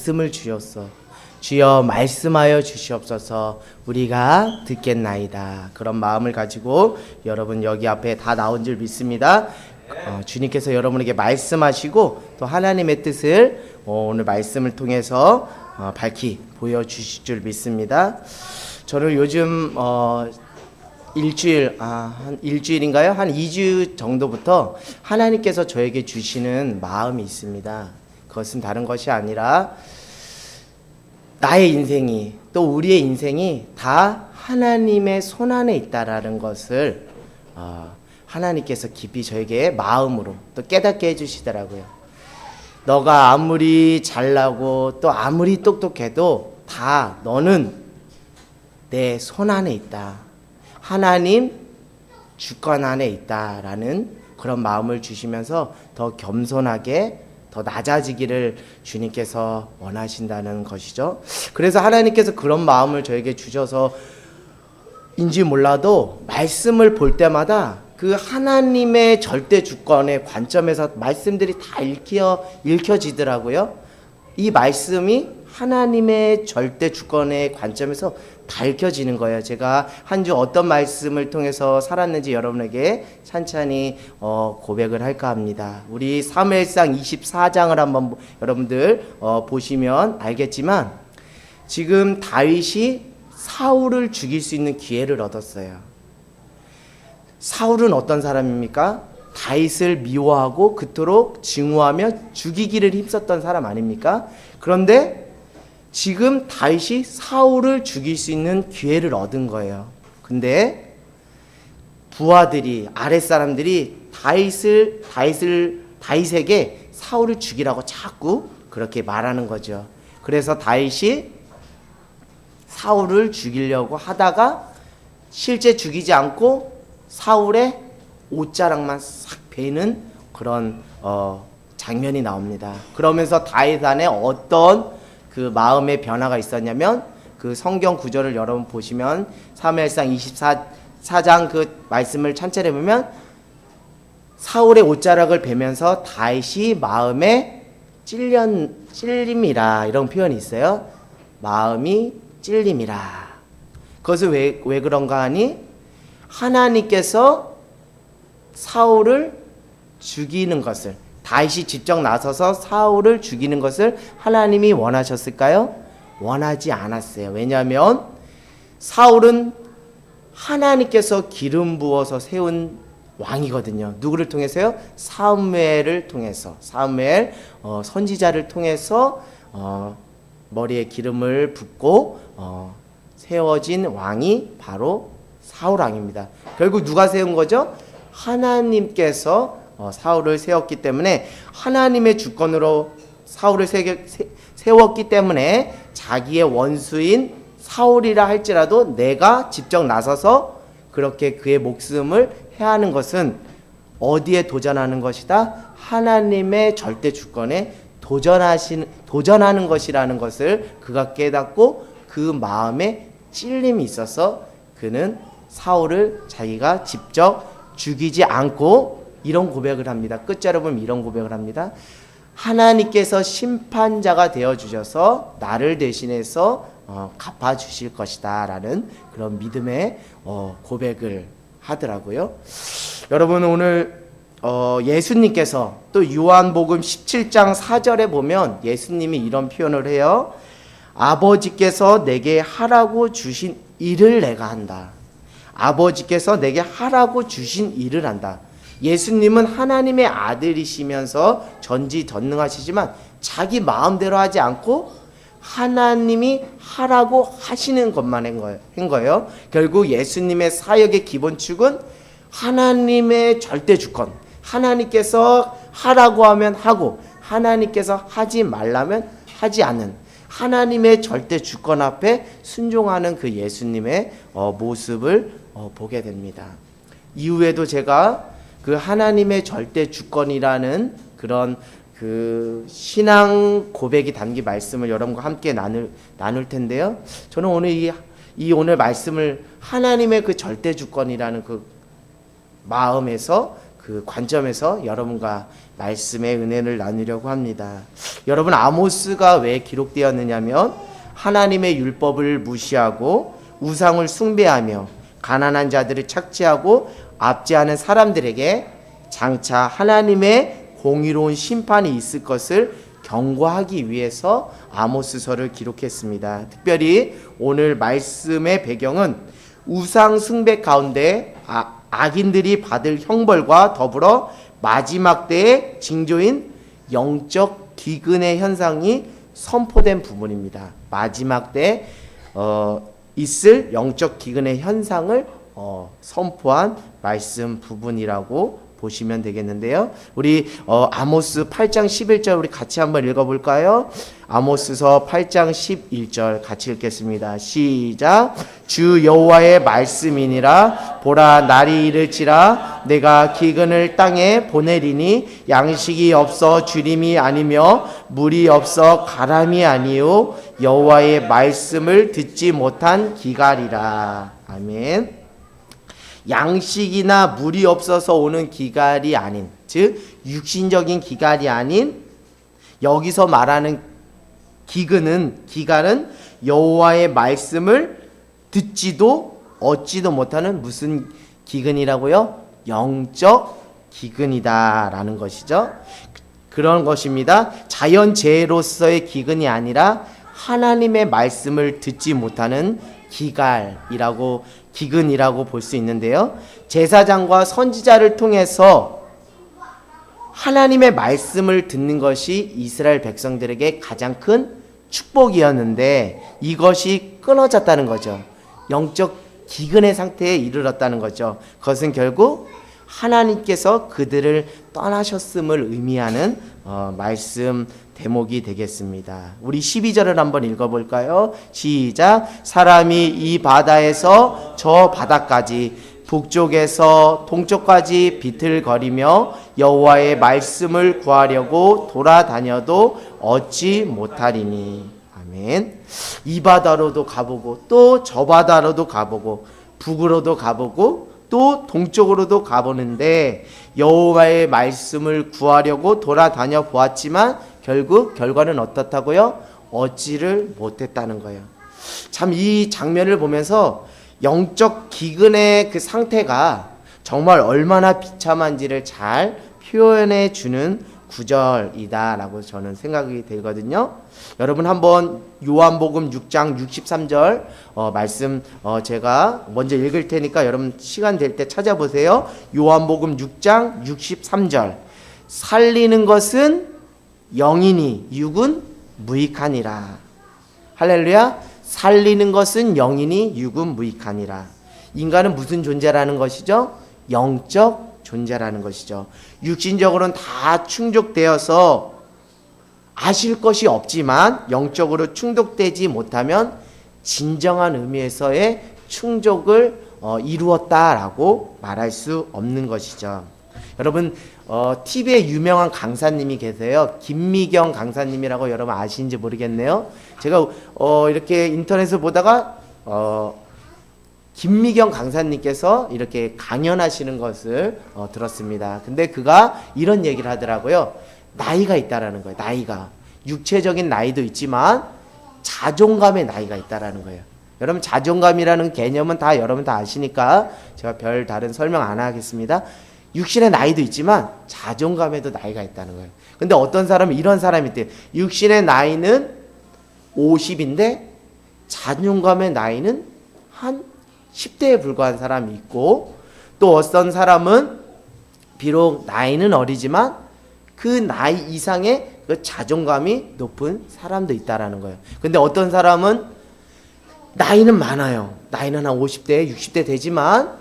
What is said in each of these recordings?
말씀을 주셨어. 주여 말씀하여 주시옵소서. 우리가 듣겠나이다. 그런 마음을 가지고 여러분 여기 앞에 다 나온 줄 믿습니다. 주님께서 여러분에게 말씀하시고 또 하나님의 뜻을 오늘 말씀을 통해서 밝히 보여주실 줄 믿습니다. 저는 요즘 한 일주일인가요? 한 2주 정도부터 하나님께서 저에게 주시는 마음이 있습니다. 그것은 다른 것이 아니라 나의 인생이 또 우리의 인생이 다 하나님의 손안에 있다라는 것을 하나님께서 깊이 저에게 마음으로 또 깨닫게 해주시더라고요. 너가 아무리 잘나고 또 아무리 똑똑해도 다 너는 내 손안에 있다. 하나님 주권 안에 있다라는 그런 마음을 주시면서 더 겸손하게 더 낮아지기를 주님께서 원하신다는 것이죠. 그래서 하나님께서 그런 마음을 저에게 주셔서 인지 몰라도 말씀을 볼 때마다 그 하나님의 절대 주권의 관점에서 말씀들이 다 읽혀지더라고요. 이 말씀이 하나님의 절대 주권의 관점에서 다 읽혀지는 거예요. 제가 한 주 어떤 말씀을 통해서 살았는지 여러분에게 찬찬히 고백을 할까 합니다. 우리 사무엘상 24장을 한번 여러분들 보시면 알겠지만 지금 다윗이 사울을 죽일 수 있는 기회를 얻었어요. 사울은 어떤 사람입니까? 다윗을 미워하고 그토록 증오하며 죽이기를 힘썼던 사람 아닙니까? 그런데 지금 다윗이 사울을 죽일 수 있는 기회를 얻은 거예요. 근데 부하들이 아랫사람들이 다윗에게 사울을 죽이라고 자꾸 그렇게 말하는 거죠. 그래서 다윗이 사울을 죽이려고 하다가 실제 죽이지 않고 사울의 옷자락만 싹 베는 그런 장면이 나옵니다. 그러면서 다윗 안에 어떤 그 마음의 변화가 있었냐면 그 성경 구절을 여러분 보시면 사무엘상 24장 그 말씀을 찬찬히 보면 사울의 옷자락을 베면서 다윗이 마음에 찔림이라 이런 표현이 있어요. 마음이 찔림이라. 그것은 왜 그런가 하니 하나님께서 사울을 죽이는 것을 다윗이 직접 나서서 사울을 죽이는 것을 하나님이 원하셨을까요? 원하지 않았어요. 왜냐하면 사울은 하나님께서 기름 부어서 세운 왕이거든요. 누구를 통해서요? 사무엘을 통해서. 사무엘 선지자를 통해서 머리에 기름을 붓고 세워진 왕이 바로 사울 왕입니다. 결국 누가 세운 거죠? 하나님께서 사울을 세웠기 때문에 하나님의 주권으로 사울을 세웠기 때문에 자기의 원수인 사울이라 할지라도 내가 직접 나서서 그렇게 그의 목숨을 해하는 것은 어디에 도전하는 것이다? 하나님의 절대 주권에 도전하는 것이라는 것을 그가 깨닫고 그 마음에 찔림이 있어서 그는 사울을 자기가 직접 죽이지 않고 이런 고백을 합니다. 끝자로 보면 이런 고백을 합니다. 하나님께서 심판자가 되어주셔서 나를 대신해서 갚아주실 것이다 라는 그런 믿음의 고백을 하더라고요. 여러분 오늘 예수님께서 또 요한복음 17장 4절에 보면 예수님이 이런 표현을 해요. 아버지께서 내게 하라고 주신 일을 내가 한다. 아버지께서 내게 하라고 주신 일을 한다. 예수님은 하나님의 아들이시면서 전지전능하시지만 자기 마음대로 하지 않고 하나님이 하라고 하시는 것만 한 거예요. 결국 예수님의 사역의 기본축은 하나님의 절대 주권. 하나님께서 하라고 하면 하고 하나님께서 하지 말라면 하지 않는 하나님의 절대 주권 앞에 순종하는 그 예수님의 모습을 보게 됩니다. 이후에도 제가 그 하나님의 절대 주권이라는 그런 그 신앙 고백이 담긴 말씀을 여러분과 함께 나눌 텐데요. 저는 오늘 오늘 말씀을 하나님의 그 절대 주권이라는 그 마음에서 그 관점에서 여러분과 말씀의 은혜를 나누려고 합니다. 여러분, 아모스가 왜 기록되었느냐면 하나님의 율법을 무시하고 우상을 숭배하며 가난한 자들을 착취하고 압제하는 사람들에게 장차 하나님의 공의로운 심판이 있을 것을 경고하기 위해서 아모스서를 기록했습니다. 특별히 오늘 말씀의 배경은 우상 숭배 가운데 악인들이 받을 형벌과 더불어 마지막 때의 징조인 영적 기근의 현상이 선포된 부분입니다. 마지막 때 있을 영적 기근의 현상을 선포한 말씀 부분이라고 보시면 되겠는데요. 우리 아모스 8장 11절 우리 같이 한번 읽어볼까요? 아모스서 8장 11절 같이 읽겠습니다. 시작. 주 여호와의 말씀이니라. 보라, 날이 이를지라. 내가 기근을 땅에 보내리니 양식이 없어 주림이 아니며 물이 없어 가람이 아니요 여호와의 말씀을 듣지 못한 기갈이라. 아멘. 양식이나 물이 없어서 오는 기갈이 아닌, 즉 육신적인 기갈이 아닌, 여기서 말하는 기갈은 여호와의 말씀을 듣지도 얻지도 못하는 무슨 기근이라고요? 영적 기근이다라는 것이죠. 그런 것입니다. 자연재해로서의 기근이 아니라 하나님의 말씀을 듣지 못하는 기근이라고 볼 수 있는데요. 제사장과 선지자를 통해서 하나님의 말씀을 듣는 것이 이스라엘 백성들에게 가장 큰 축복이었는데 이것이 끊어졌다는 거죠. 영적 기근의 상태에 이르렀다는 거죠. 그것은 결국 하나님께서 그들을 떠나셨음을 의미하는 말씀 대목이 되겠습니다. 우리 12절을 한번 읽어볼까요? 시작. 사람이 이 바다에서 저 바다까지 북쪽에서 동쪽까지 비틀거리며 여호와의 말씀을 구하려고 돌아다녀도 얻지 못하리니. 아멘. 이 바다로도 가보고 또 저 바다로도 가보고 북으로도 가보고 또 동쪽으로도 가보는데 여호와의 말씀을 구하려고 돌아다녀 보았지만 결국 결과는 어떻다고요? 얻지를 못했다는 거예요. 참 이 장면을 보면서 영적 기근의 그 상태가 정말 얼마나 비참한지를 잘 표현해 주는 구절이다라고 저는 생각이 되거든요. 여러분 한번 요한복음 6장 63절 말씀 제가 먼저 읽을 테니까 여러분 시간 될 때 찾아보세요. 요한복음 6장 63절. 살리는 것은 영이니 육은 무익하니라. 할렐루야. 살리는 것은 영이니 육은 무익하니라. 인간은 무슨 존재라는 것이죠? 영적 존재라는 것이죠. 육신적으로는 다 충족되어서 아실 것이 없지만 영적으로 충족되지 못하면 진정한 의미에서의 충족을 이루었다라고 말할 수 없는 것이죠. 여러분 TV에 유명한 강사님이 계세요. 김미경 강사님이라고 여러분 아시는지 모르겠네요. 제가 이렇게 인터넷을 보다가 김미경 강사님께서 이렇게 강연하시는 것을 들었습니다. 근데 그가 이런 얘기를 하더라고요. 나이가 있다라는 거예요. 나이가 육체적인 나이도 있지만 자존감의 나이가 있다라는 거예요. 여러분 자존감이라는 개념은 다 여러분 다 아시니까 제가 별 다른 설명 안 하겠습니다. 육신의 나이도 있지만 자존감에도 나이가 있다는 거예요. 근데 어떤 사람은 이런 사람이 있대요. 육신의 나이는 50인데 자존감의 나이는 한 10대에 불과한 사람이 있고, 또 어떤 사람은 비록 나이는 어리지만 그 나이 이상의 그 자존감이 높은 사람도 있다라는 거예요. 근데 어떤 사람은 나이는 많아요. 나이는 한 50대, 60대 되지만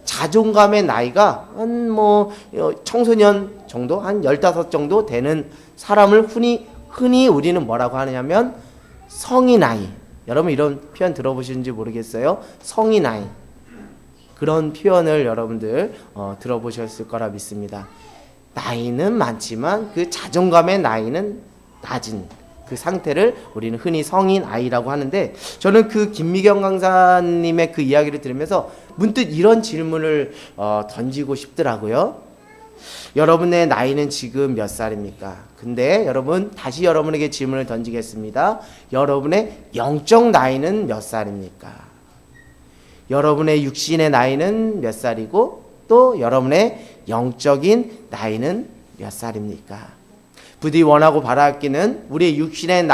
자존감의 나이가 한 청소년 정도, 한 15 정도 되는 사람을 흔히 우리는 뭐라고 하느냐면 성인 나이. 여러분 이런 표현 들어보시는지 모르겠어요. 성인 나이. 그런 표현을 여러분들 들어보셨을 거라 믿습니다. 나이는 많지만 그 자존감의 나이는 낮은 그 상태를 우리는 흔히 성인 아이라고 하는데, 저는 그 김미경 강사님의 그 이야기를 들으면서 문득 이런 질문을 던지고 싶더라고요. 여러분의 나이는 지금 몇 살입니까? 근데 여러분 다시 여러분에게 질문을 던지겠습니다. 여러분의 영적 나이는 몇 살입니까? 여러분의 육신의 나이는 몇 살이고 또 여러분의 영적인 나이는 몇 살입니까? 부디 원하고 바라기는 우리의 육신의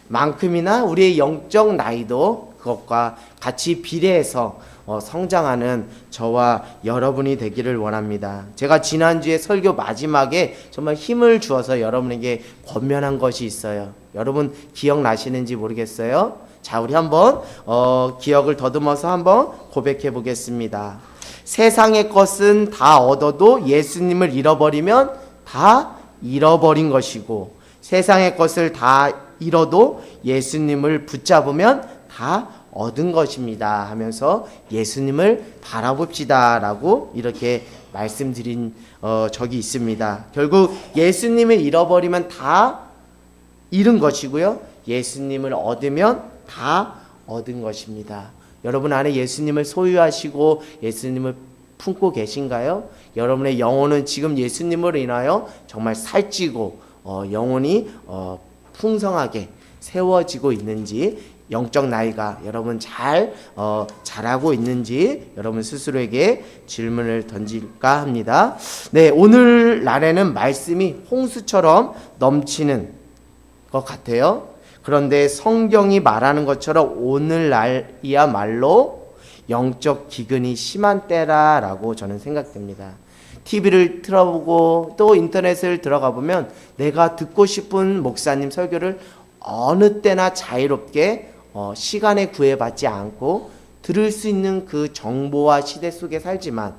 나이만큼이나 우리의 영적 나이도 그것과 같이 비례해서 성장하는 저와 여러분이 되기를 원합니다. 제가 지난주에 설교 마지막에 정말 힘을 주어서 여러분에게 권면한 것이 있어요. 여러분 기억나시는지 모르겠어요. 자, 우리 한번 기억을 더듬어서 한번 고백해 보겠습니다. 세상의 것은 다 얻어도 예수님을 잃어버리면 다 잃어버린 것이고, 세상의 것을 다 잃어도 예수님을 붙잡으면 다 얻은 것입니다 하면서 예수님을 바라봅시다 라고 이렇게 말씀드린 적이 있습니다. 결국 예수님을 잃어버리면 다 잃은 것이고요, 예수님을 얻으면 다 얻은 것입니다. 여러분 안에 예수님을 소유하시고 예수님을 품고 계신가요? 여러분의 영혼은 지금 예수님으로 인하여 정말 살찌고 영혼이 풍성하게 세워지고 있는지, 영적 나이가 여러분 잘 자라고 있는지 여러분 스스로에게 질문을 던질까 합니다. 네, 오늘 날에는 말씀이 홍수처럼 넘치는 것 같아요. 그런데 성경이 말하는 것처럼 오늘날이야말로 영적 기근이 심한 때라라고 저는 생각됩니다. TV를 틀어보고 또 인터넷을 들어가 보면 내가 듣고 싶은 목사님 설교를 어느 때나 자유롭게 시간에 구애받지 않고 들을 수 있는 그 정보와 시대 속에 살지만,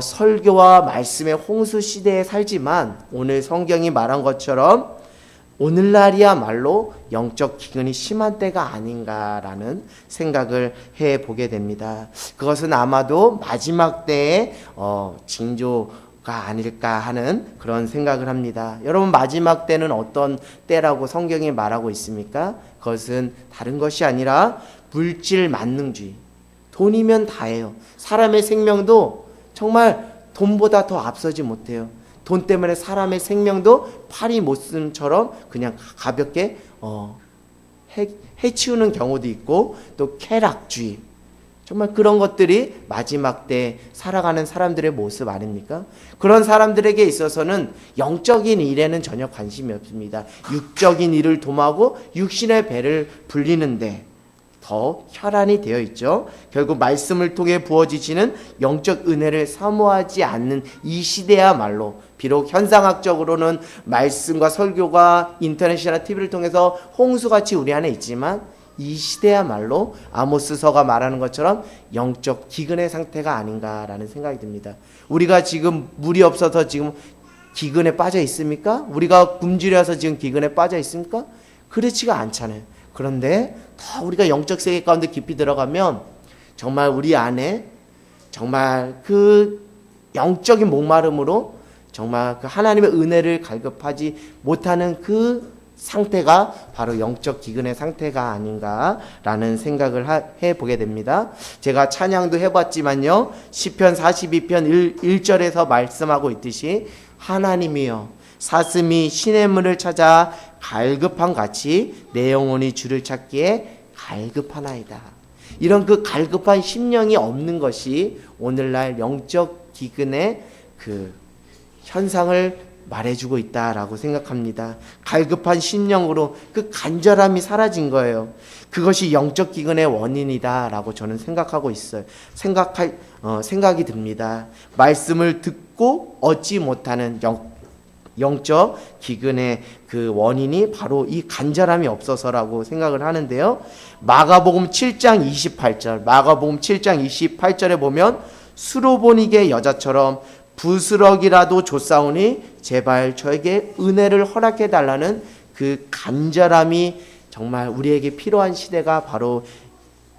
설교와 말씀의 홍수 시대에 살지만, 오늘 성경이 말한 것처럼 오늘날이야말로 영적 기근이 심한 때가 아닌가라는 생각을 해보게 됩니다. 그것은 아마도 마지막 때의 징조가 아닐까 하는 그런 생각을 합니다. 여러분, 마지막 때는 어떤 때라고 성경이 말하고 있습니까? 그것은 다른 것이 아니라 물질 만능주의. 돈이면 다예요. 사람의 생명도 정말 돈보다 더 앞서지 못해요. 돈 때문에 사람의 생명도 파리 못씀처럼 그냥 가볍게 해치우는 경우도 있고, 또 쾌락주의, 정말 그런 것들이 마지막 때 살아가는 사람들의 모습 아닙니까? 그런 사람들에게 있어서는 영적인 일에는 전혀 관심이 없습니다. 육적인 일을 도모하고 육신의 배를 불리는데 더 혈안이 되어 있죠. 결국 말씀을 통해 부어지시는 영적 은혜를 사모하지 않는 이 시대야말로, 비록 현상학적으로는 말씀과 설교가 인터넷이나 TV를 통해서 홍수같이 우리 안에 있지만, 이 시대야말로 아모스서가 말하는 것처럼 영적 기근의 상태가 아닌가라는 생각이 듭니다. 우리가 지금 물이 없어서 지금 기근에 빠져 있습니까? 우리가 굶주려서 지금 기근에 빠져 있습니까? 그렇지가 않잖아요. 그런데 더 우리가 영적 세계 가운데 깊이 들어가면 정말 우리 안에 정말 그 영적인 목마름으로 정말 그 하나님의 은혜를 갈급하지 못하는 그 상태가 바로 영적 기근의 상태가 아닌가라는 생각을 해보게 됩니다. 제가 찬양도 해봤지만요, 시편 42편 1절에서 말씀하고 있듯이 하나님이여 사슴이 시냇물을 찾아 갈급한 같이 내 영혼이 주를 찾기에 갈급하나이다. 이런 그 갈급한 심령이 없는 것이 오늘날 영적 기근의 그 현상을 말해주고 있다라고 생각합니다. 갈급한 심령으로 그 간절함이 사라진 거예요. 그것이 영적 기근의 원인이다라고 저는 생각하고 있어요. 생각이 듭니다. 말씀을 듣고 얻지 못하는 영적 기근의 그 원인이 바로 이 간절함이 없어서라고 생각을 하는데요. 마가복음 7장 28절에 보면 수로보니게 여자처럼 부스럭이라도 줬사오니 제발 저에게 은혜를 허락해 달라는 그 간절함이 정말 우리에게 필요한 시대가 바로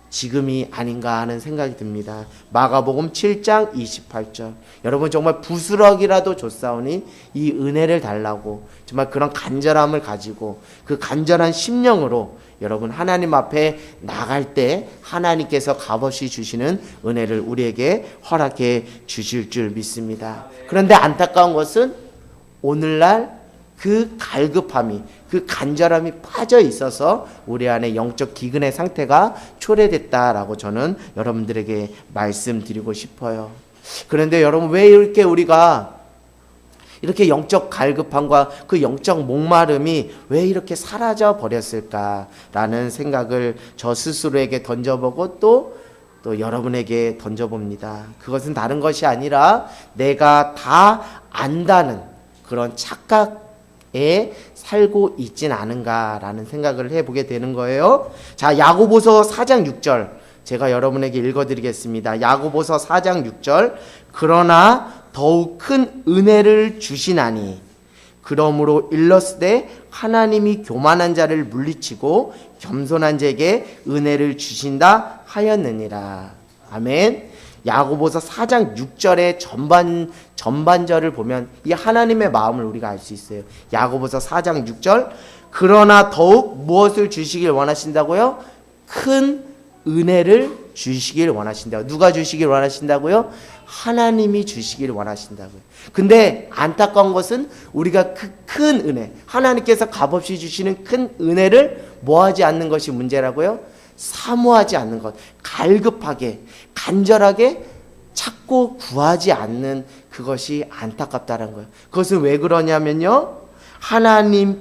지금이 아닌가 하는 생각이 듭니다. 마가복음 7장 28절. 여러분 정말 부스럭이라도 줬사오니 이 은혜를 달라고 정말 그런 간절함을 가지고 그 간절한 심령으로 여러분 하나님 앞에 나갈 때 하나님께서 값없이 주시는 은혜를 우리에게 허락해 주실 줄 믿습니다. 그런데 안타까운 것은 오늘날 그 갈급함이, 그 간절함이 빠져 있어서 우리 안에 영적 기근의 상태가 초래됐다라고 저는 여러분들에게 말씀드리고 싶어요. 그런데 여러분, 왜 이렇게 우리가 이렇게 영적 갈급함과 그 영적 목마름이 왜 이렇게 사라져 버렸을까라는 생각을 저 스스로에게 던져보고 또 여러분에게 던져봅니다. 그것은 다른 것이 아니라 내가 다 안다는 그런 착각에 살고 있진 않은가라는 생각을 해보게 되는 거예요. 자, 야고보서 4장 6절 제가 여러분에게 읽어드리겠습니다. 야고보서 4장 6절 그러나 더욱 큰 은혜를 주시나니 그러므로 일렀으되 하나님이 교만한 자를 물리치고 겸손한 자에게 은혜를 주신다 하였느니라. 아멘. 야고보서 4장 6절의 전반절을 보면 이 하나님의 마음을 우리가 알 수 있어요. 야고보서 4장 6절 그러나 더욱 무엇을 주시길 원하신다고요? 큰 은혜를 주시길 원하신다고. 누가 주시길 원하신다고요? 하나님이 주시길 원하신다고요. 근데 안타까운 것은 우리가 그 큰 은혜, 하나님께서 값없이 주시는 큰 은혜를 뭐하지 않는 것이 문제라고요? 사모하지 않는 것, 갈급하게 간절하게 찾고 구하지 않는 그것이 안타깝다는 거예요. 그것은 왜 그러냐면요, 하나님이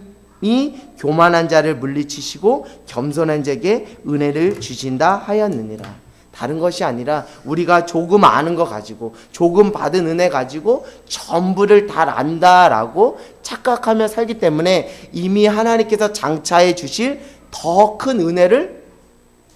교만한 자를 물리치시고 겸손한 자에게 은혜를 주신다 하였느니라. 다른 것이 아니라 우리가 조금 아는 거 가지고 조금 받은 은혜 가지고 전부를 다 안다라고 착각하며 살기 때문에 이미 하나님께서 장차해 주실 더 큰 은혜를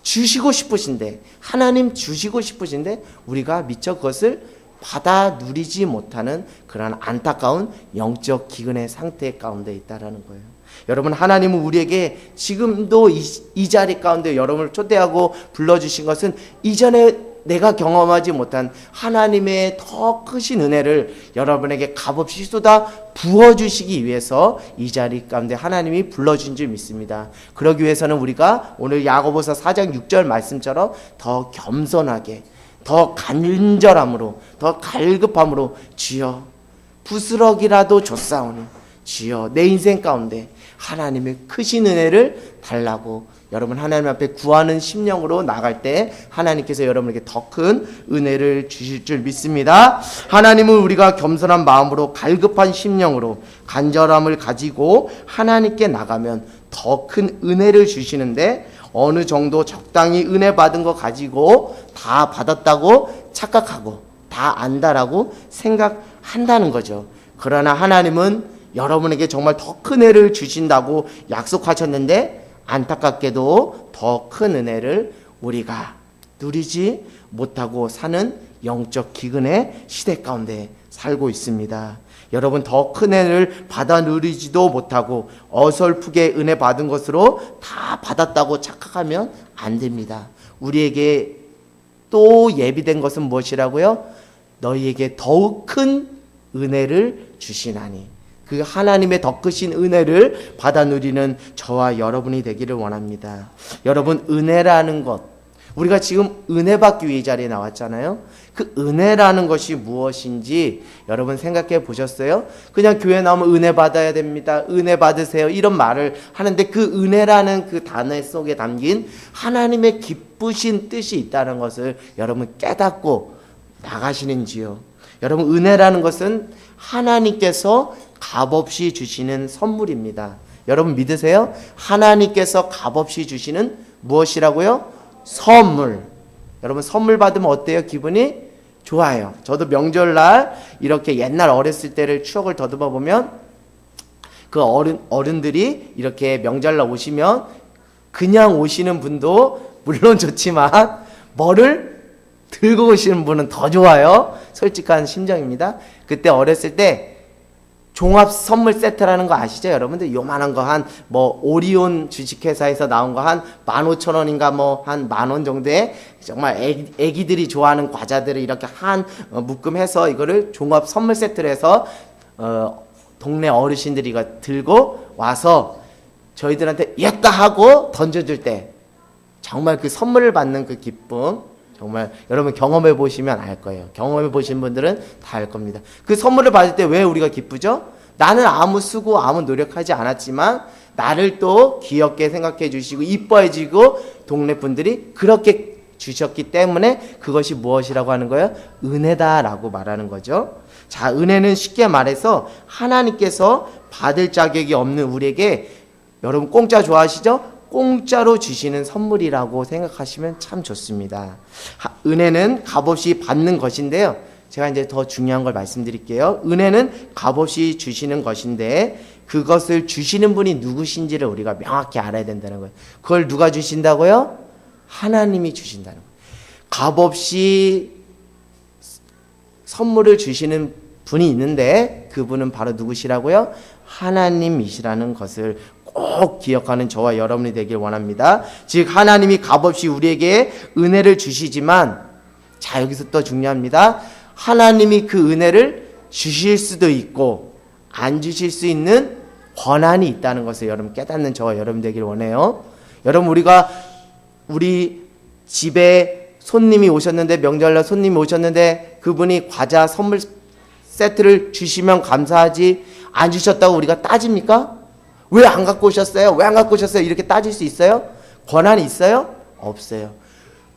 주시고 싶으신데, 하나님 주시고 싶으신데 우리가 미처 그것을 받아 누리지 못하는 그런 안타까운 영적 기근의 상태 가운데 있다라는 거예요. 여러분, 하나님은 우리에게 지금도 이 자리 가운데 여러분을 초대하고 불러주신 것은 이전에 내가 경험하지 못한 하나님의 더 크신 은혜를 여러분에게 값없이 쏟아 부어주시기 위해서 이 자리 가운데 하나님이 불러준 줄 믿습니다. 그러기 위해서는 우리가 오늘 야고보서 4장 6절 말씀처럼 더 겸손하게, 더 간절함으로, 더 갈급함으로 주여 부스럭이라도 줬사오니 주여 내 인생 가운데 하나님의 크신 은혜를 달라고 여러분 하나님 앞에 구하는 심령으로 나갈 때 하나님께서 여러분에게 더 큰 은혜를 주실 줄 믿습니다. 하나님은 우리가 겸손한 마음으로 갈급한 심령으로 간절함을 가지고 하나님께 나가면 더 큰 은혜를 주시는데, 어느 정도 적당히 은혜 받은 거 가지고 다 받았다고 착각하고 다 안다라고 생각한다는 거죠. 그러나 하나님은 여러분에게 정말 더 큰 은혜를 주신다고 약속하셨는데 안타깝게도 더 큰 은혜를 우리가 누리지 못하고 사는 영적 기근의 시대 가운데 살고 있습니다. 여러분, 더 큰 은혜를 받아 누리지도 못하고 어설프게 은혜 받은 것으로 다 받았다고 착각하면 안 됩니다. 우리에게 또 예비된 것은 무엇이라고요? 너희에게 더욱 큰 은혜를 주시나니. 그 하나님의 더 크신 은혜를 받아 누리는 저와 여러분이 되기를 원합니다. 여러분, 은혜라는 것, 우리가 지금 은혜 받기 위해 이 자리에 나왔잖아요. 그 은혜라는 것이 무엇인지 여러분 생각해 보셨어요? 그냥 교회 나오면 은혜 받아야 됩니다, 은혜 받으세요, 이런 말을 하는데 그 은혜라는 그 단어 속에 담긴 하나님의 기쁘신 뜻이 있다는 것을 여러분 깨닫고 나가시는지요? 여러분, 은혜라는 것은 하나님께서 값없이 주시는 선물입니다. 여러분 믿으세요? 하나님께서 값없이 주시는 무엇이라고요? 선물. 여러분, 선물 받으면 어때요? 기분이 좋아요. 저도 명절날 이렇게 옛날 어렸을 때를 추억을 더듬어 보면 그 어른들이 이렇게 명절날 오시면 그냥 오시는 분도 물론 좋지만 뭐를 들고 오시는 분은 더 좋아요. 솔직한 심정입니다. 그때 어렸을 때 종합 선물 세트라는 거 아시죠? 여러분들 요만한 거 한 뭐 오리온 주식회사에서 나온 거 한 15,000원인가 뭐 한 10,000원 정도의 정말 애기들이 좋아하는 과자들을 이렇게 한 묶음해서 이거를 종합 선물 세트로 해서 동네 어르신들이 이거 들고 와서 저희들한테 이겼다 하고 던져줄 때 정말 그 선물을 받는 그 기쁨, 정말 여러분 경험해 보시면 알 거예요. 경험해 보신 분들은 다 알 겁니다. 그 선물을 받을 때 왜 우리가 기쁘죠? 나는 아무 수고 아무 노력하지 않았지만 나를 또 귀엽게 생각해 주시고 이뻐해 주고 동네 분들이 그렇게 주셨기 때문에 그것이 무엇이라고 하는 거예요? 은혜다라고 말하는 거죠. 자, 은혜는 쉽게 말해서 하나님께서 받을 자격이 없는 우리에게, 여러분 공짜 좋아하시죠? 공짜로 주시는 선물이라고 생각하시면 참 좋습니다. 은혜는 값없이 받는 것인데요. 제가 이제 더 중요한 걸 말씀드릴게요. 은혜는 값없이 주시는 것인데 그것을 주시는 분이 누구신지를 우리가 명확히 알아야 된다는 거예요. 그걸 누가 주신다고요? 하나님이 주신다는 거예요. 값없이 선물을 주시는 분이 있는데 그분은 바로 누구시라고요? 하나님이시라는 것을 꼭 기억하는 저와 여러분이 되길 원합니다. 즉 하나님이 값없이 우리에게 은혜를 주시지만, 자 여기서 또 중요합니다. 하나님이 그 은혜를 주실 수도 있고 안 주실 수 있는 권한이 있다는 것을 여러분 깨닫는 저와 여러분 되길 원해요. 여러분 우리 집에 손님이 오셨는데, 명절날 손님이 오셨는데 그분이 과자 선물 세트를 주시면 감사하지 안 주셨다고 우리가 따집니까? 왜 안 갖고 오셨어요? 왜 안 갖고 오셨어요? 이렇게 따질 수 있어요? 권한이 있어요? 없어요.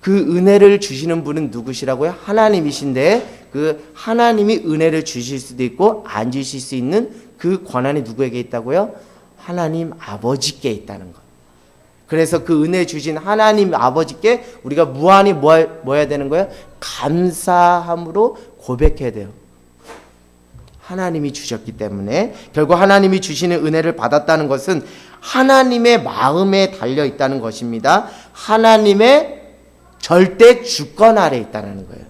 그 은혜를 주시는 분은 누구시라고요? 하나님이신데 그 하나님이 은혜를 주실 수도 있고 안 주실 수 있는 그 권한이 누구에게 있다고요? 하나님 아버지께 있다는 것. 그래서 그 은혜 주신 하나님 아버지께 우리가 무한히 뭐 해야 되는 거예요? 감사함으로 고백해야 돼요. 하나님이 주셨기 때문에. 결국 하나님이 주시는 은혜를 받았다는 것은 하나님의 마음에 달려 있다는 것입니다. 하나님의 절대 주권 아래 있다는 거예요.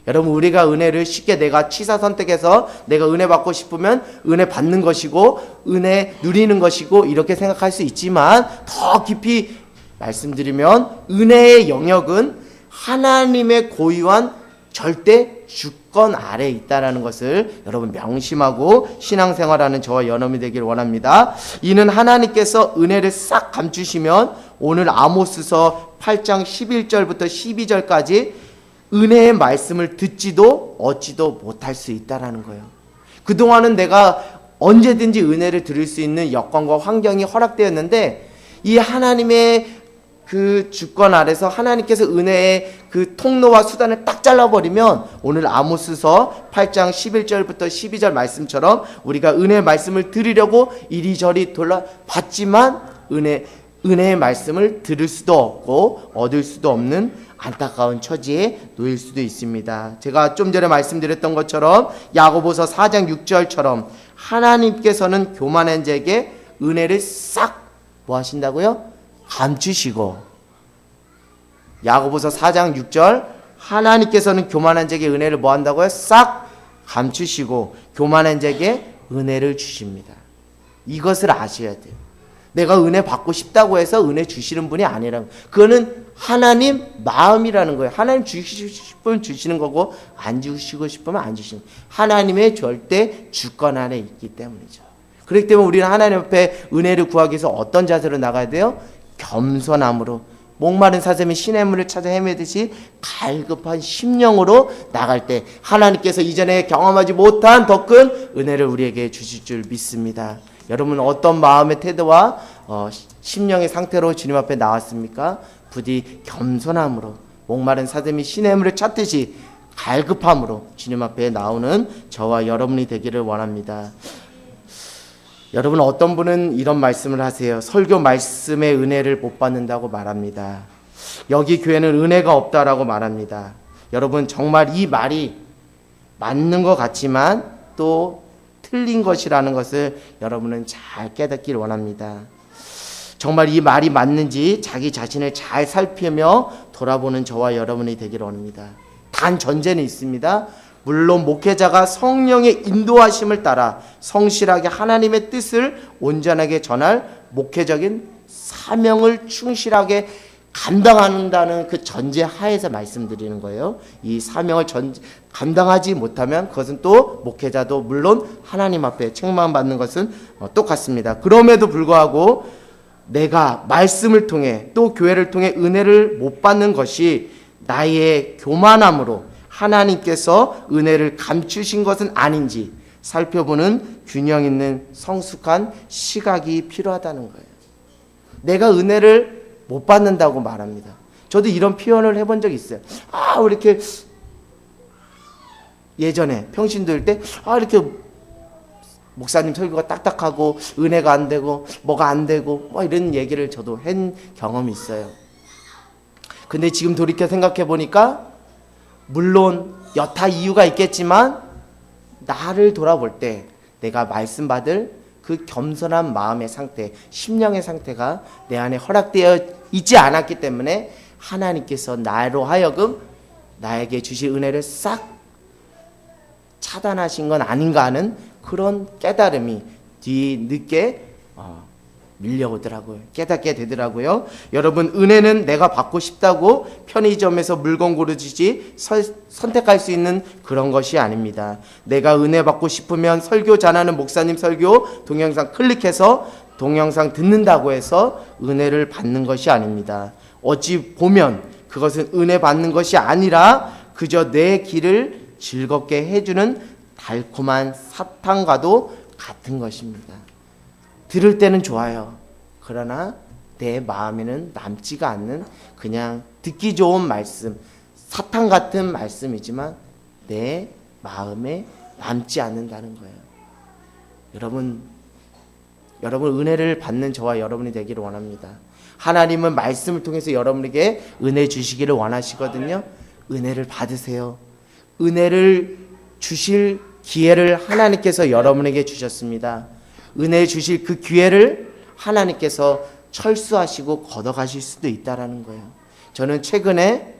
여러분 우리가 은혜를 쉽게 내가 취사 선택해서 내가 은혜 받고 싶으면 은혜 받는 것이고 은혜 누리는 것이고 이렇게 생각할 수 있지만, 더 깊이 말씀드리면 은혜의 영역은 하나님의 고유한 절대 주권 아래에 있다는 것을 여러분 명심하고 신앙생활하는 저와 여러분이 되길 원합니다. 이는 하나님께서 은혜를 싹 감추시면 오늘 아모스서 8장 11절부터 12절까지 은혜의 말씀을 듣지도 얻지도 못할 수 있다는 거예요. 그동안은 내가 언제든지 은혜를 들을 수 있는 여건과 환경이 허락되었는데 이 하나님의 그 주권 아래서 하나님께서 은혜의 그 통로와 수단을 딱 잘라버리면 오늘 아모스서 8장 11절부터 12절 말씀처럼 우리가 은혜의 말씀을 들으려고 이리저리 돌아봤지만 은혜의 말씀을 들을 수도 없고 얻을 수도 없는 안타까운 처지에 놓일 수도 있습니다. 제가 좀 전에 말씀드렸던 것처럼 야고보서 4장 6절처럼 하나님께서는 교만한 자에게 은혜를 싹 뭐 하신다고요? 감추시고, 야고보서 4장 6절 하나님께서는 교만한 자에게 은혜를 뭐 한다고요? 싹 감추시고 교만한 자에게 은혜를 주십니다. 이것을 아셔야 돼요. 내가 은혜 받고 싶다고 해서 은혜 주시는 분이 아니라고. 그거는 하나님 마음이라는 거예요. 하나님 주시고 싶으면 주시는 거고 안 주시고 싶으면 안 주시는 거예요. 하나님의 절대 주권 안에 있기 때문이죠. 그렇기 때문에 우리는 하나님 앞에 은혜를 구하기 위해서 어떤 자세로 나가야 돼요? 겸손함으로, 목마른 사슴이 시냇물을 찾아 헤매듯이 갈급한 심령으로 나갈 때 하나님께서 이전에 경험하지 못한 더 큰 은혜를 우리에게 주실 줄 믿습니다. 여러분 어떤 마음의 태도와 심령의 상태로 주님 앞에 나왔습니까? 부디 겸손함으로, 목마른 사슴이 시냇물을 찾듯이 갈급함으로 주님 앞에 나오는 저와 여러분이 되기를 원합니다. 여러분 어떤 분은 이런 말씀을 하세요. 설교 말씀의 은혜를 못 받는다고 말합니다. 여기 교회는 은혜가 없다라고 말합니다. 여러분 정말 이 말이 맞는 것 같지만 또 틀린 것이라는 것을 여러분은 잘 깨닫길 원합니다. 정말 이 말이 맞는지 자기 자신을 잘 살피며 돌아보는 저와 여러분이 되기를 원합니다. 단 전제는 있습니다. 물론 목회자가 성령의 인도하심을 따라 성실하게 하나님의 뜻을 온전하게 전할 목회적인 사명을 충실하게 감당한다는 그 전제 하에서 말씀드리는 거예요. 이 사명을 감당하지 못하면 그것은 또 목회자도 물론 하나님 앞에 책망받는 것은 똑같습니다. 그럼에도 불구하고 내가 말씀을 통해 또 교회를 통해 은혜를 못 받는 것이 나의 교만함으로 하나님께서 은혜를 감추신 것은 아닌지 살펴보는 균형 있는 성숙한 시각이 필요하다는 거예요. 내가 은혜를 못 받는다고 말합니다. 저도 이런 표현을 해본 적이 있어요. 왜 이렇게 예전에 평신도일 때 이렇게 목사님 설교가 딱딱하고 은혜가 안 되고 뭐가 안 되고 이런 얘기를 저도 한 경험이 있어요. 근데 지금 돌이켜 생각해 보니까 물론 여타 이유가 있겠지만 나를 돌아볼 때 내가 말씀 받을 그 겸손한 마음의 상태, 심령의 상태가 내 안에 허락되어 있지 않았기 때문에 하나님께서 나로 하여금 나에게 주실 은혜를 싹 차단하신 건 아닌가 하는 그런 깨달음이 뒤늦게 밀려오더라고요. 깨닫게 되더라고요. 여러분, 은혜는 내가 받고 싶다고 편의점에서 물건 고르듯이 선택할 수 있는 그런 것이 아닙니다. 내가 은혜 받고 싶으면 설교 잘하는 목사님 설교 동영상 클릭해서 동영상 듣는다고 해서 은혜를 받는 것이 아닙니다. 어찌 보면 그것은 은혜 받는 것이 아니라 그저 내 길을 즐겁게 해주는 달콤한 사탕과도 같은 것입니다. 들을 때는 좋아요. 그러나 내 마음에는 남지가 않는 그냥 듣기 좋은 말씀, 사탕 같은 말씀이지만 내 마음에 남지 않는다는 거예요. 여러분 은혜를 받는 저와 여러분이 되기를 원합니다. 하나님은 말씀을 통해서 여러분에게 은혜 주시기를 원하시거든요. 은혜를 받으세요. 은혜를 주실 기회를 하나님께서 여러분에게 주셨습니다. 은혜 주실 그 기회를 하나님께서 철수하시고 걷어가실 수도 있다라는 거예요. 저는 최근에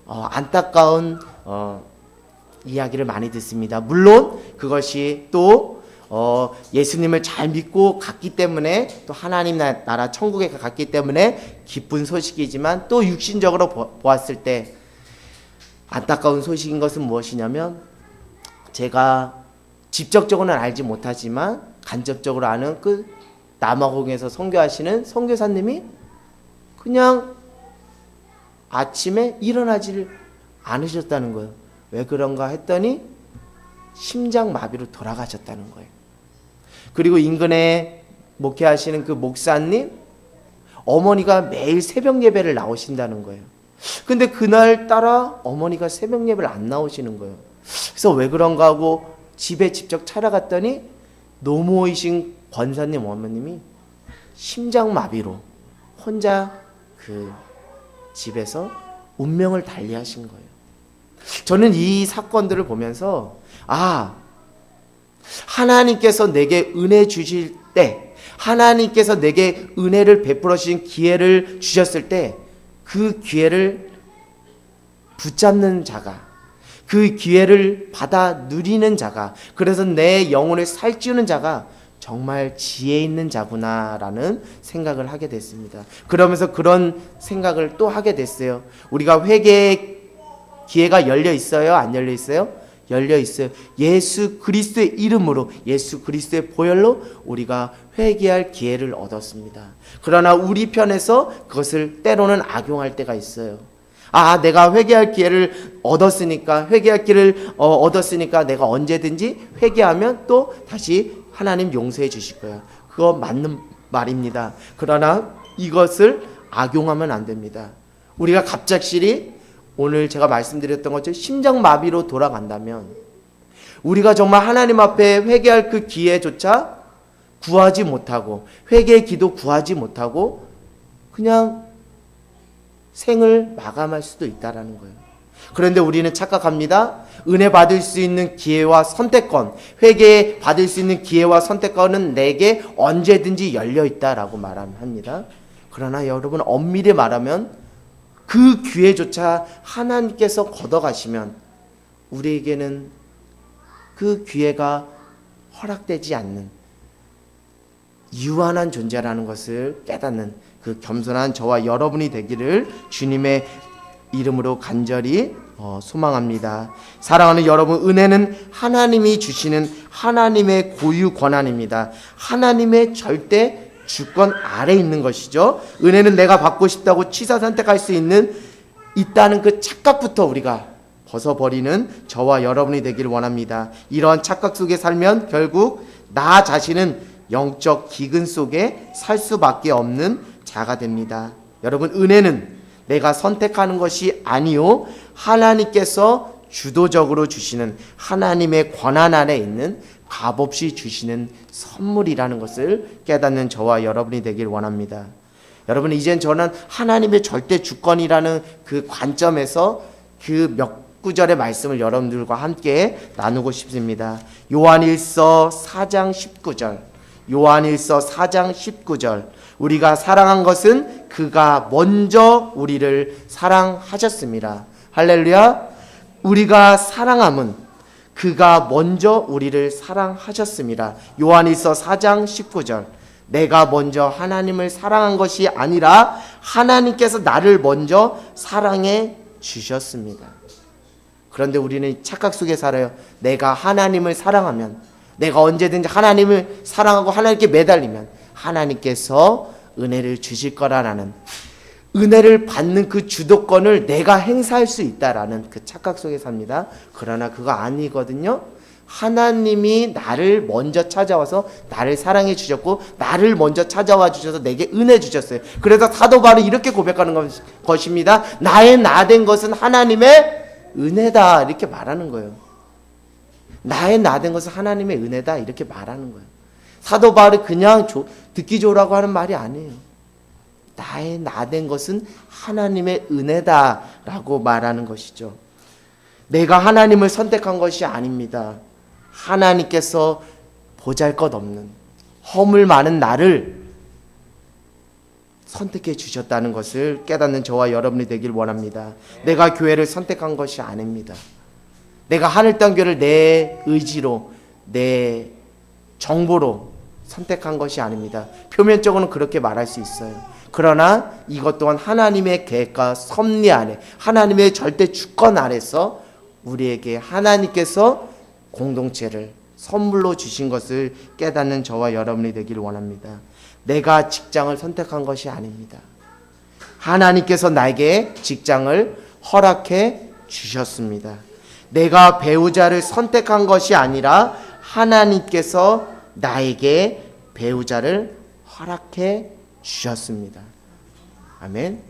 안타까운 이야기를 많이 듣습니다. 물론 그것이 또 예수님을 잘 믿고 갔기 때문에 또 하나님 나라 천국에 갔기 때문에 기쁜 소식이지만 또 육신적으로 보았을 때 안타까운 소식인 것은 무엇이냐면 제가 직접적으로는 알지 못하지만 간접적으로 아는 그 남아공에서 선교하시는 선교사님이 그냥 아침에 일어나지를 않으셨다는 거예요. 왜 그런가 했더니 심장마비로 돌아가셨다는 거예요. 그리고 인근에 목회하시는 그 목사님 어머니가 매일 새벽 예배를 나오신다는 거예요. 근데 그날따라 어머니가 새벽 예배를 안 나오시는 거예요. 그래서 왜 그런가 하고 집에 직접 찾아갔더니 노모이신 권사님 어머님이 심장마비로 혼자 그 집에서 운명을 달리하신 거예요. 저는 이 사건들을 보면서 하나님께서 내게 은혜 주실 때, 하나님께서 내게 은혜를 베풀어 주신 기회를 주셨을 때 그 기회를 붙잡는 자가, 그 기회를 받아 누리는 자가, 그래서 내 영혼을 살찌우는 자가 정말 지혜 있는 자구나라는 생각을 하게 됐습니다. 그러면서 그런 생각을 또 하게 됐어요. 우리가 회개의 기회가 열려 있어요? 안 열려 있어요? 열려 있어요. 예수 그리스도의 이름으로, 예수 그리스도의 보혈로 우리가 회개할 기회를 얻었습니다. 그러나 우리 편에서 그것을 때로는 악용할 때가 있어요. 내가 회개할 기회를 얻었으니까, 회개할 기회를 얻었으니까 내가 언제든지 회개하면 또 다시 하나님 용서해 주실 거야. 그거 맞는 말입니다. 그러나 이것을 악용하면 안 됩니다. 우리가 갑작스레 오늘 제가 말씀드렸던 것처럼 심장마비로 돌아간다면 우리가 정말 하나님 앞에 회개할 그 기회조차 구하지 못하고, 회개의 기도 구하지 못하고 그냥 생을 마감할 수도 있다라는 거예요. 그런데 우리는 착각합니다. 은혜 받을 수 있는 기회와 선택권, 회개 받을 수 있는 기회와 선택권은 내게 언제든지 열려 있다라고 말합니다. 그러나 여러분, 엄밀히 말하면 그 기회조차 하나님께서 걷어가시면 우리에게는 그 기회가 허락되지 않는 유한한 존재라는 것을 깨닫는 그 겸손한 저와 여러분이 되기를 주님의 이름으로 간절히 소망합니다. 사랑하는 여러분, 은혜는 하나님이 주시는 하나님의 고유 권한입니다. 하나님의 절대 주권 아래 있는 것이죠. 은혜는 내가 받고 싶다고 취사 선택할 수 있다는 그 착각부터 우리가 벗어버리는 저와 여러분이 되기를 원합니다. 이러한 착각 속에 살면 결국 나 자신은 영적 기근 속에 살 수밖에 없는 자가 됩니다. 여러분, 은혜는 내가 선택하는 것이 아니요 하나님께서 주도적으로 주시는 하나님의 권한 아래 있는 값없이 주시는 선물이라는 것을 깨닫는 저와 여러분이 되길 원합니다. 여러분, 이젠 저는 하나님의 절대 주권이라는 그 관점에서 그 몇 구절의 말씀을 여러분들과 함께 나누고 싶습니다. 요한일서 4장 19절. 요한일서 4장 19절. 우리가 사랑한 것은 그가 먼저 우리를 사랑하셨습니다. 할렐루야. 우리가 사랑함은 그가 먼저 우리를 사랑하셨습니다. 요한일서 4장 19절. 내가 먼저 하나님을 사랑한 것이 아니라 하나님께서 나를 먼저 사랑해 주셨습니다. 그런데 우리는 착각 속에 살아요. 내가 하나님을 사랑하면, 내가 언제든지 하나님을 사랑하고 하나님께 매달리면 하나님께서 은혜를 주실 거라는, 은혜를 받는 그 주도권을 내가 행사할 수 있다라는 그 착각 속에 삽니다. 그러나 그거 아니거든요. 하나님이 나를 먼저 찾아와서 나를 사랑해 주셨고, 나를 먼저 찾아와 주셔서 내게 은혜 주셨어요. 그래서 사도 바울이 이렇게 고백하는 것입니다. 나의 나 된 것은 하나님의 은혜다, 이렇게 말하는 거예요. 나의 나 된 것은 하나님의 은혜다, 이렇게 말하는 거예요. 사도 바울이 그냥 듣기 좋으라고 하는 말이 아니에요. 나의 나 된 것은 하나님의 은혜다라고 말하는 것이죠. 내가 하나님을 선택한 것이 아닙니다. 하나님께서 보잘것없는 허물 많은 나를 선택해 주셨다는 것을 깨닫는 저와 여러분이 되길 원합니다. 내가 교회를 선택한 것이 아닙니다. 내가 하늘 땅 교회를 내 의지로, 내 정보로 선택한 것이 아닙니다. 표면적으로는 그렇게 말할 수 있어요. 그러나 이것 또한 하나님의 계획과 섭리 안에, 하나님의 절대 주권 아래서 우리에게 하나님께서 공동체를 선물로 주신 것을 깨닫는 저와 여러분이 되기를 원합니다. 내가 직장을 선택한 것이 아닙니다. 하나님께서 나에게 직장을 허락해 주셨습니다. 내가 배우자를 선택한 것이 아니라 하나님께서 나에게 배우자를 허락해 주셨습니다. 아멘.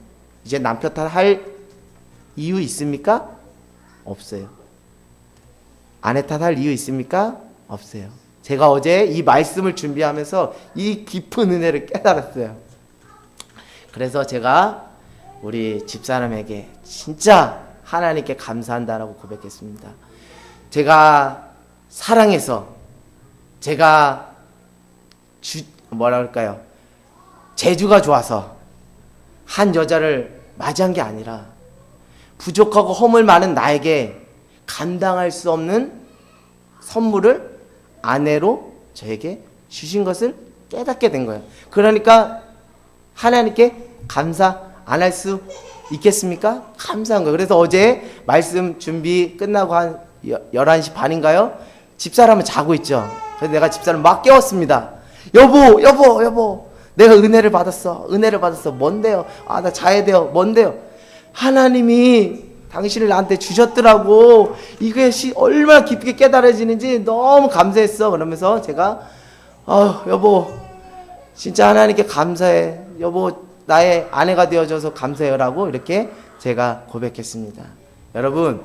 이제 남편 탓할 이유 있습니까? 없어요. 아내 탓할 이유 있습니까? 없어요. 제가 어제 이 말씀을 준비하면서 이 깊은 은혜를 깨달았어요. 그래서 제가 우리 집사람에게 진짜 하나님께 감사한다라고 고백했습니다. 제가 사랑해서, 제가 뭐라 그럴까요? 재주가 좋아서 한 여자를 맞이한 게 아니라 부족하고 허물 많은 나에게 감당할 수 없는 선물을 아내로 저에게 주신 것을 깨닫게 된 거예요. 그러니까 하나님께 감사 안 할 수 있겠습니까? 감사한 거예요. 그래서 어제 말씀 준비 끝나고 한 11시 반인가요? 집사람은 자고 있죠. 그래서 내가 집사람 막 깨웠습니다. 여보, 내가 은혜를 받았어. 뭔데요? 나 자야 돼요. 뭔데요? 하나님이 당신을 나한테 주셨더라고. 이게 얼마나 깊게 깨달아지는지 너무 감사했어. 그러면서 제가 여보 진짜 하나님께 감사해. 여보 나의 아내가 되어줘서 감사해요라고 이렇게 제가 고백했습니다. 여러분,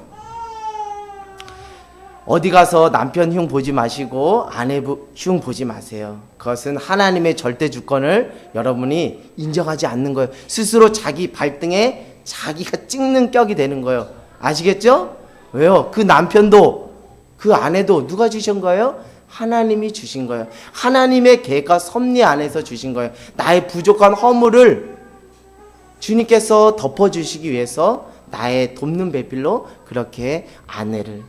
어디 가서 남편 흉 보지 마시고 아내 흉 보지 마세요. 그것은 하나님의 절대 주권을 여러분이 인정하지 않는 거예요. 스스로 자기 발등에 자기가 찍는 격이 되는 거예요. 아시겠죠? 왜요? 그 남편도 그 아내도 누가 주신 거예요? 하나님이 주신 거예요. 하나님의 계획과 섭리 안에서 주신 거예요. 나의 부족한 허물을 주님께서 덮어주시기 위해서 나의 돕는 배필로 그렇게 아내를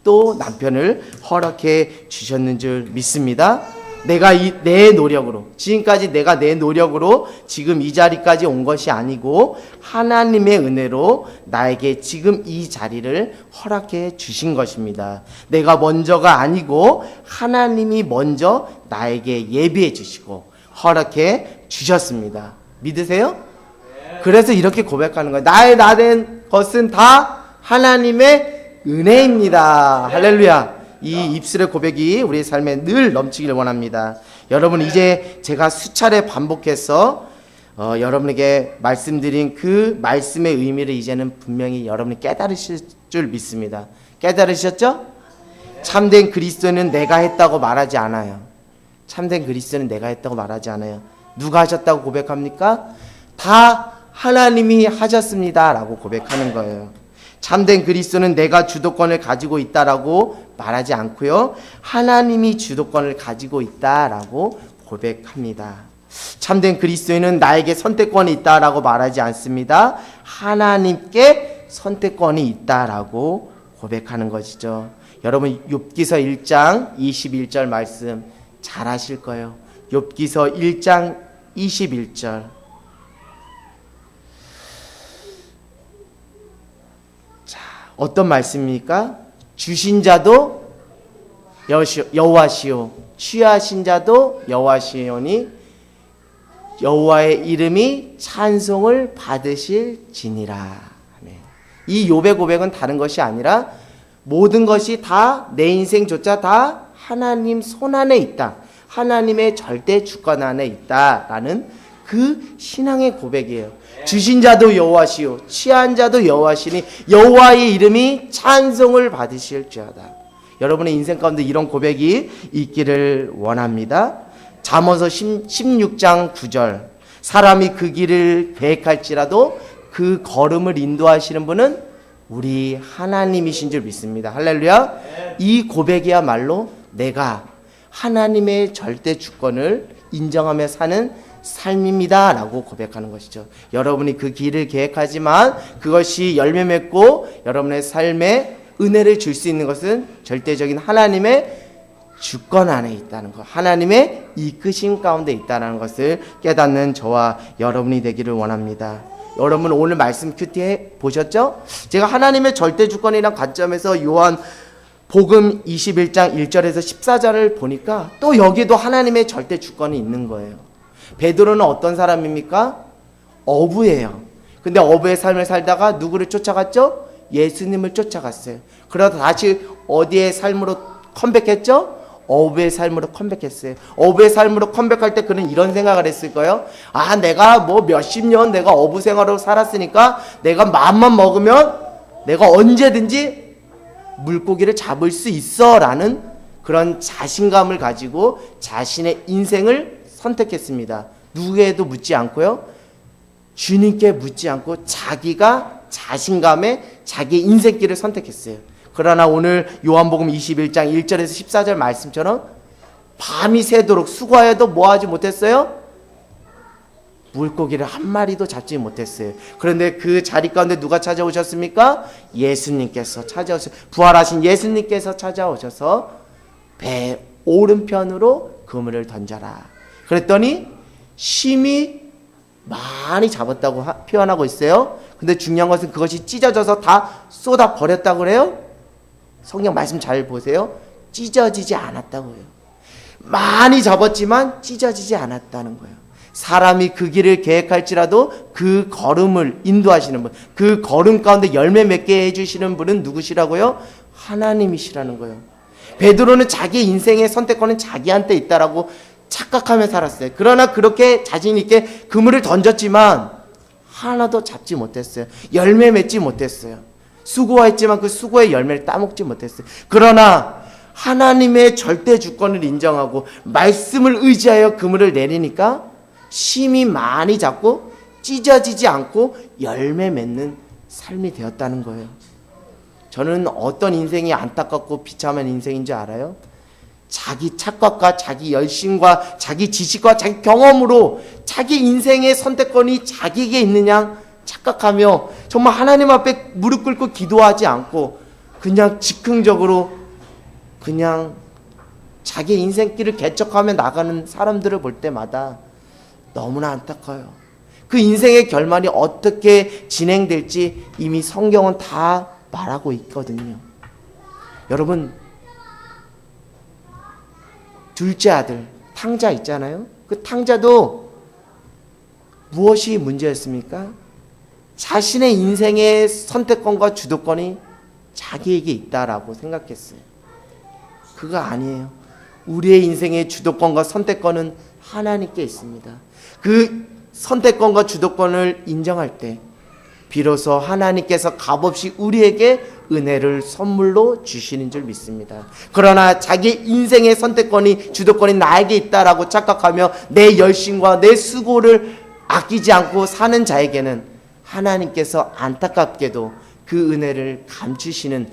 또 남편을 허락해 주셨는 줄 믿습니다. 내가 내 노력으로, 지금까지 내가 내 노력으로 지금 이 자리까지 온 것이 아니고 하나님의 은혜로 나에게 지금 이 자리를 허락해 주신 것입니다. 내가 먼저가 아니고 하나님이 먼저 나에게 예비해 주시고 허락해 주셨습니다. 믿으세요? 그래서 이렇게 고백하는 거예요. 나의 나된 것은 다 하나님의 은혜입니다. 할렐루야. 이 입술의 고백이 우리의 삶에 늘 넘치기를 원합니다. 여러분, 이제 제가 수차례 반복해서 여러분에게 말씀드린 그 말씀의 의미를 이제는 분명히 여러분이 깨달으실 줄 믿습니다. 깨달으셨죠? 참된 그리스도는 내가 했다고 말하지 않아요. 참된 그리스도는 내가 했다고 말하지 않아요. 누가 하셨다고 고백합니까? 다 하나님이 하셨습니다 라고 고백하는 거예요. 참된 그리스도는 내가 주도권을 가지고 있다라고 말하지 않고요, 하나님이 주도권을 가지고 있다라고 고백합니다. 참된 그리스도인은 나에게 선택권이 있다라고 말하지 않습니다. 하나님께 선택권이 있다라고 고백하는 것이죠. 여러분, 욥기서 1장 21절 말씀 잘 아실 거예요. 욥기서 1장 21절. 자, 어떤 말씀입니까? 주신 자도 여호와시오, 취하신 자도 여호와시오니 여호와의 이름이 찬송을 받으실지니라. 이 욥의 고백은 다른 것이 아니라 모든 것이 다 내 인생조차 다 하나님 손 안에 있다, 하나님의 절대 주권 안에 있다라는 그 신앙의 고백이에요. 주신 자도 여호와시오, 취한 자도 여호와시니 여호와의 이름이 찬송을 받으실지어다. 여러분의 인생 가운데 이런 고백이 있기를 원합니다. 잠언서 16장 9절. 사람이 그 길을 계획할지라도 그 걸음을 인도하시는 분은 우리 하나님이신 줄 믿습니다. 할렐루야. 이 고백이야말로 내가 하나님의 절대 주권을 인정하며 사는 삶입니다 라고 고백하는 것이죠. 여러분이 그 길을 계획하지만 그것이 열매 맺고 여러분의 삶에 은혜를 줄 수 있는 것은 절대적인 하나님의 주권 안에 있다는 것, 하나님의 이끄심 가운데 있다는 것을 깨닫는 저와 여러분이 되기를 원합니다. 여러분, 오늘 말씀 큐티 보셨죠? 제가 하나님의 절대 주권이라는 관점에서 요한 복음 21장 1절에서 14절을 보니까 또 여기도 하나님의 절대 주권이 있는 거예요. 베드로는 어떤 사람입니까? 어부예요. 근데 어부의 삶을 살다가 누구를 쫓아갔죠? 예수님을 쫓아갔어요. 그러다 다시 어디의 삶으로 컴백했죠? 어부의 삶으로 컴백했어요. 어부의 삶으로 컴백할 때 그는 이런 생각을 했을 거예요. 아, 내가 뭐 몇십 년 내가 어부 생활로 살았으니까 내가 마음만 먹으면 내가 언제든지 물고기를 잡을 수 있어 라는 그런 자신감을 가지고 자신의 인생을 선택했습니다. 누구에도 묻지 않고요, 주님께 묻지 않고 자기가 자신감에 자기 인생길을 선택했어요. 그러나 오늘 요한복음 21장 1절에서 14절 말씀처럼 밤이 새도록 수고하여도 뭐하지 못했어요? 물고기를 한 마리도 잡지 못했어요. 그런데 그 자리 가운데 누가 찾아오셨습니까? 예수님께서 찾아오셨어요. 부활하신 예수님께서 찾아오셔서 배 오른편으로 그물을 던져라. 그랬더니 심히 많이 잡았다고 표현하고 있어요. 근데 중요한 것은 그것이 찢어져서 다 쏟아 버렸다고 그래요. 성경 말씀 잘 보세요. 찢어지지 않았다고요. 많이 잡았지만 찢어지지 않았다는 거예요. 사람이 그 길을 계획할지라도 그 걸음을 인도하시는 분, 그 걸음 가운데 열매 맺게 해주시는 분은 누구시라고요? 하나님이시라는 거예요. 베드로는 자기 인생의 선택권은 자기한테 있다라고 착각하며 살았어요. 그러나 그렇게 자신 있게 그물을 던졌지만 하나도 잡지 못했어요. 열매 맺지 못했어요. 수고했지만 그 수고의 열매를 따먹지 못했어요. 그러나 하나님의 절대 주권을 인정하고 말씀을 의지하여 그물을 내리니까 심히 많이 잡고 찢어지지 않고 열매 맺는 삶이 되었다는 거예요. 저는 어떤 인생이 안타깝고 비참한 인생인 줄 알아요? 자기 착각과 자기 열심과 자기 지식과 자기 경험으로 자기 인생의 선택권이 자기에게 있느냐 착각하며 정말 하나님 앞에 무릎 꿇고 기도하지 않고 그냥 즉흥적으로 그냥 자기 인생길을 개척하며 나가는 사람들을 볼 때마다 너무나 안타까워요. 그 인생의 결말이 어떻게 진행될지 이미 성경은 다 말하고 있거든요. 여러분, 둘째 아들 탕자 있잖아요. 그 탕자도 무엇이 문제였습니까? 자신의 인생의 선택권과 주도권이 자기에게 있다라고 생각했어요. 그거 아니에요. 우리의 인생의 주도권과 선택권은 하나님께 있습니다. 그 선택권과 주도권을 인정할 때 비로소 하나님께서 값없이 우리에게 은혜를 선물로 주시는 줄 믿습니다. 그러나 자기 인생의 선택권이 주도권이 나에게 있다라고 착각하며 내 열심과 내 수고를 아끼지 않고 사는 자에게는 하나님께서 안타깝게도 그 은혜를 감추시는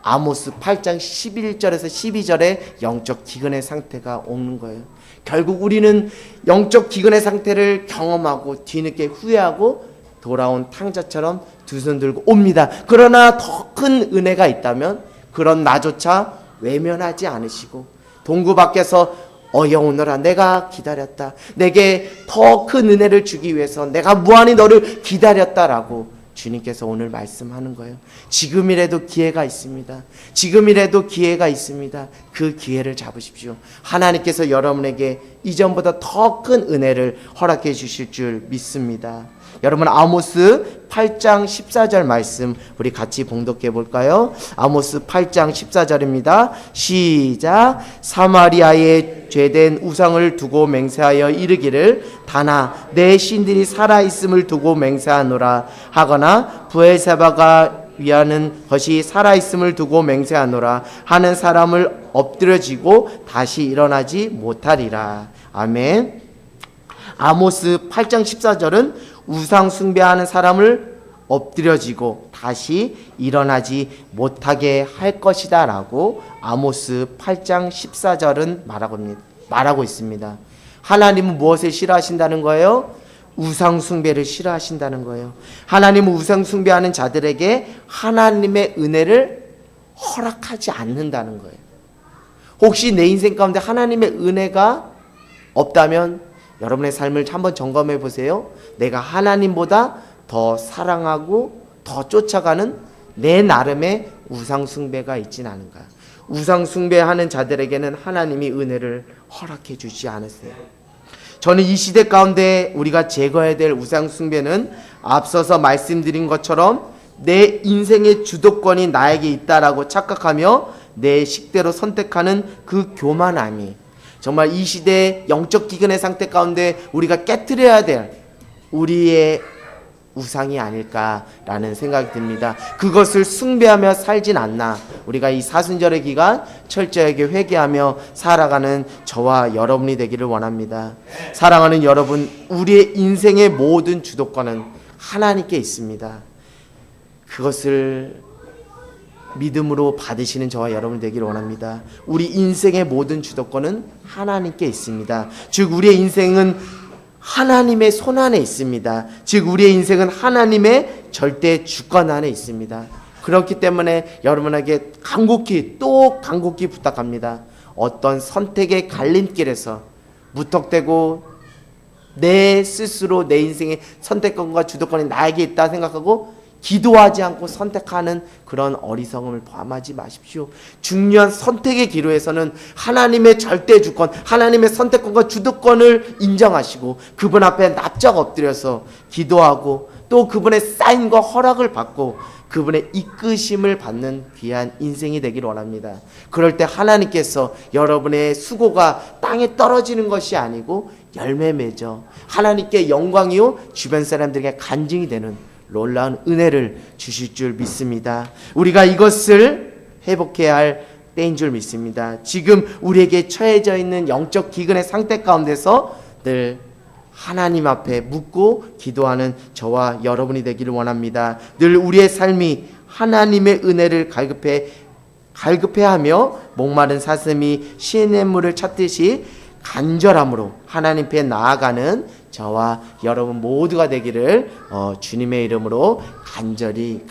아모스 8장 11절에서 12절의 영적 기근의 상태가 오는 거예요. 결국 우리는 영적 기근의 상태를 경험하고 뒤늦게 후회하고 돌아온 탕자처럼 두 손 들고 옵니다. 그러나 더 큰 은혜가 있다면 그런 나조차 외면하지 않으시고 동구 밖에서 영혼들아 내가 기다렸다. 내게 더 큰 은혜를 주기 위해서 내가 무한히 너를 기다렸다라고 주님께서 오늘 말씀하는 거예요. 지금이라도 기회가 있습니다. 지금이라도 기회가 있습니다. 그 기회를 잡으십시오. 하나님께서 여러분에게 이전보다 더 큰 은혜를 허락해 주실 줄 믿습니다. 여러분 아모스 8장 14절 말씀 우리 같이 봉독해 볼까요? 아모스 8장 14절입니다. 시작. 사마리아에 죄된 우상을 두고 맹세하여 이르기를 다나 내 신들이 살아있음을 두고 맹세하노라 하거나 브엘세바가 위하는 것이 살아있음을 두고 맹세하노라 하는 사람을 엎드려지고 다시 일어나지 못하리라. 아멘. 아모스 8장 14절은 우상 숭배하는 사람을 엎드려지고 다시 일어나지 못하게 할 것이다 라고 아모스 8장 14절은 말하고 있습니다. 하나님은 무엇을 싫어하신다는 거예요? 우상 숭배를 싫어하신다는 거예요. 하나님은 우상 숭배하는 자들에게 하나님의 은혜를 허락하지 않는다는 거예요. 혹시 내 인생 가운데 하나님의 은혜가 없다면 여러분의 삶을 한번 점검해 보세요. 내가 하나님보다 더 사랑하고 더 쫓아가는 내 나름의 우상 숭배가 있진 않은가. 우상 숭배하는 자들에게는 하나님이 은혜를 허락해 주지 않으세요. 저는 이 시대 가운데 우리가 제거해야 될 우상 숭배는 앞서서 말씀드린 것처럼 내 인생의 주도권이 나에게 있다라고 착각하며 내 식대로 선택하는 그 교만함이 정말 이 시대의 영적 기근의 상태 가운데 우리가 깨트려야 될 우리의 우상이 아닐까라는 생각이 듭니다. 그것을 숭배하며 살진 않나. 우리가 이 사순절의 기간 철저하게 회개하며 살아가는 저와 여러분이 되기를 원합니다. 사랑하는 여러분, 우리의 인생의 모든 주도권은 하나님께 있습니다. 그것을 믿음으로 받으시는 저와 여러분 되기를 원합니다. 우리 인생의 모든 주도권은 하나님께 있습니다. 즉 우리의 인생은 하나님의 손 안에 있습니다. 즉 우리의 인생은 하나님의 절대 주권 안에 있습니다. 그렇기 때문에 여러분에게 간곡히 부탁합니다. 어떤 선택의 갈림길에서 무턱대고 내 스스로 내 인생의 선택권과 주도권이 나에게 있다 생각하고 기도하지 않고 선택하는 그런 어리석음을 범하지 마십시오. 중요한 선택의 기로에서는 하나님의 절대 주권, 하나님의 선택권과 주도권을 인정하시고 그분 앞에 납작 엎드려서 기도하고 또 그분의 사인과 허락을 받고 그분의 이끄심을 받는 귀한 인생이 되기를 원합니다. 그럴 때 하나님께서 여러분의 수고가 땅에 떨어지는 것이 아니고 열매 맺어 하나님께 영광이요 주변 사람들에게 간증이 되는 놀라운 은혜를 주실 줄 믿습니다. 우리가 이것을 회복해야 할 때인 줄 믿습니다. 지금 우리에게 처해져 있는 영적 기근의 상태 가운데서 늘 하나님 앞에 묻고 기도하는 저와 여러분이 되기를 원합니다. 늘 우리의 삶이 하나님의 은혜를 갈급해하며 목마른 사슴이 시냇물을 찾듯이 간절함으로 하나님 앞에 나아가는 저와 여러분 모두가 되기를 주님의 이름으로 간절히